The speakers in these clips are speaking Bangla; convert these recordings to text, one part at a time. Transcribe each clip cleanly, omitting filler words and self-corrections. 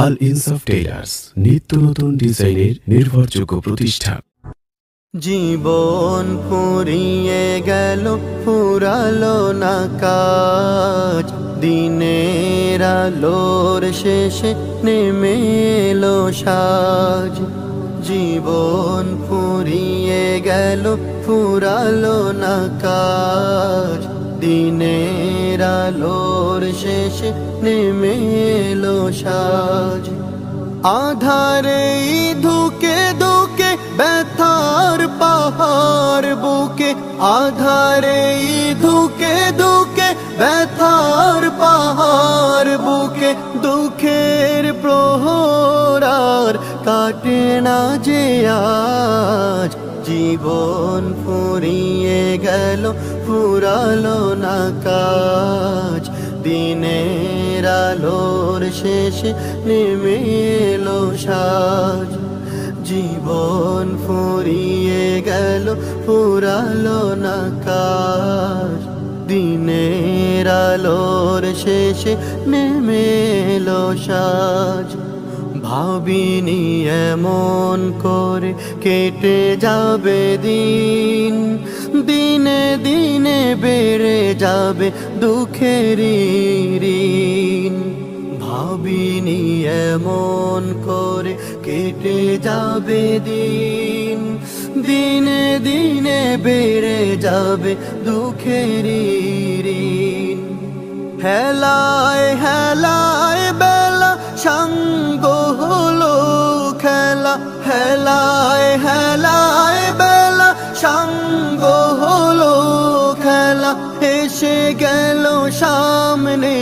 আল ইনসাফ টেইলার্স, নিত্য নতুন ডিজাইনের নির্ভরযোগ্য প্রতিষ্ঠান। জীবন ফুরিয়ে গেল, ফুরালো না কাজ, দিনের আলোর শেষে নেমে এলো সাজ। জীবন ফুরিয়ে গেল, ফুরালো না কাজ, দিনের আলোর শেষে নেমে এলো সাজ। আধারে ধুকে ধুকে ব্যথার পাহাড় বুকে, আধারে ধুকে ধুকে ব্যথার পাহাড় বুকে, দুঃখের প্রহরার কাটে না যে আজ। জীবন ফুরিয়ে গেল, ফুরালো না কাজ, দিনের আলোর শেষে নেমে এলো সাজ। জীবন ফুরিয়ে গেল, ফুরালো না কাজ, দিনের আলোর শেষে নেমে এলো সাজ। ভাবিনি এমন করে কেটে যাবে দিন, দিনে দিনে বেড়ে যাবে দুঃখের ঋণ। ভাবিনি এমন করে কেটে যাবে দিন, দিনে দিনে বেড়ে যাবে দুঃখের ঋণ। হেলায় হেলায় বেলা সঙ্গ হলো খেলা, হেলায় হেলায় বেলা সঙ্গ হলো খেলা। এসে গেল সামনে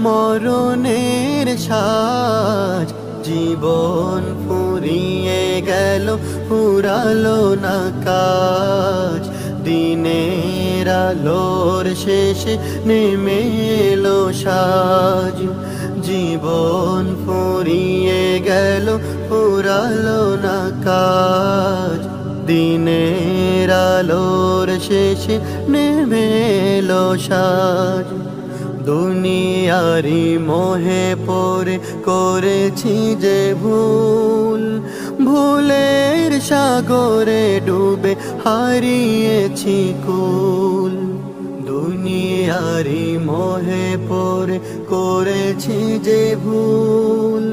মরণের সাজ। জীবন ফুরিয়ে গেল, ফুরালো না কাজ, দিনের আলোর শেষে নেমে এলো সাজ। জীবন ফুরিয়ে গেল, ফুরালো না কাজ, দিনের আলোর শেষে নেমে এলো সাজ। দুনিয়ারি মোহে পড়ে করেছি যে ভুল, ভুলের সাগরে ডুবে হারিয়েছি কুল। দুনিয়ারি মোহে পড়ে করেছি যে ভুল,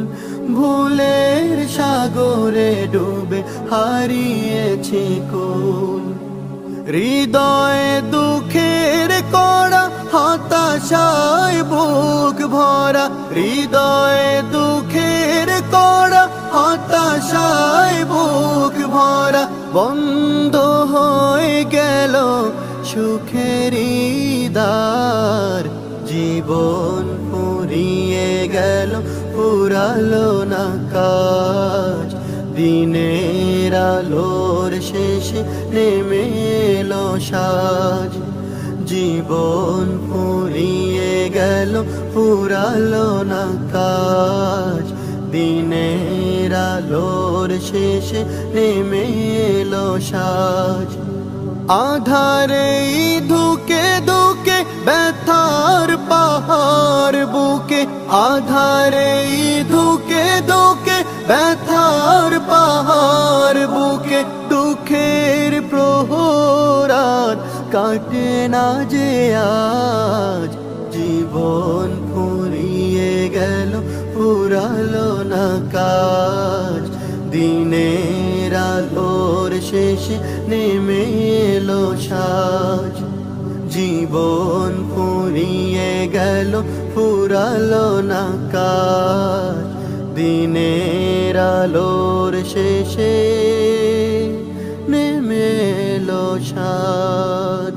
ভুলের সাগরে ডুবে হারিয়েছি কুল। হৃদয়ে দুঃখের কড়া, হতাশায় বুক ভরা, হৃদয়ে দুঃখের কড়া, হতাশায় বুক ভরা। বন্ধ হয়ে গেল সুখের দ্বার। জীবন ফুরিয়ে গেল, ফুরালো না কাজ, দিনের আলোর শেষে নেমে এলো সাজ। জীবন ফুরিয়ে গেল, ফুরালো না কাজ, দিনের আলোর শেষে নেমে এলো সাজ। আধারে ধুকে ধুকে ব্যথার পাহাড় বুকে, আধারে ধুকে ধুকে ব্যথার পাহাড় বুকে, দুঃখের প্রহরার কাটে না যে আজ। জীবন ফুরিয়ে গেল, ফুরালো না কাজ, দিনের আলোর শেষে নেমে এলো সাজ। জীবন ফুরিয়ে গেল, ফুরালো না কাজ, দিনের আলোর শেষে নেমে এলো সাজ।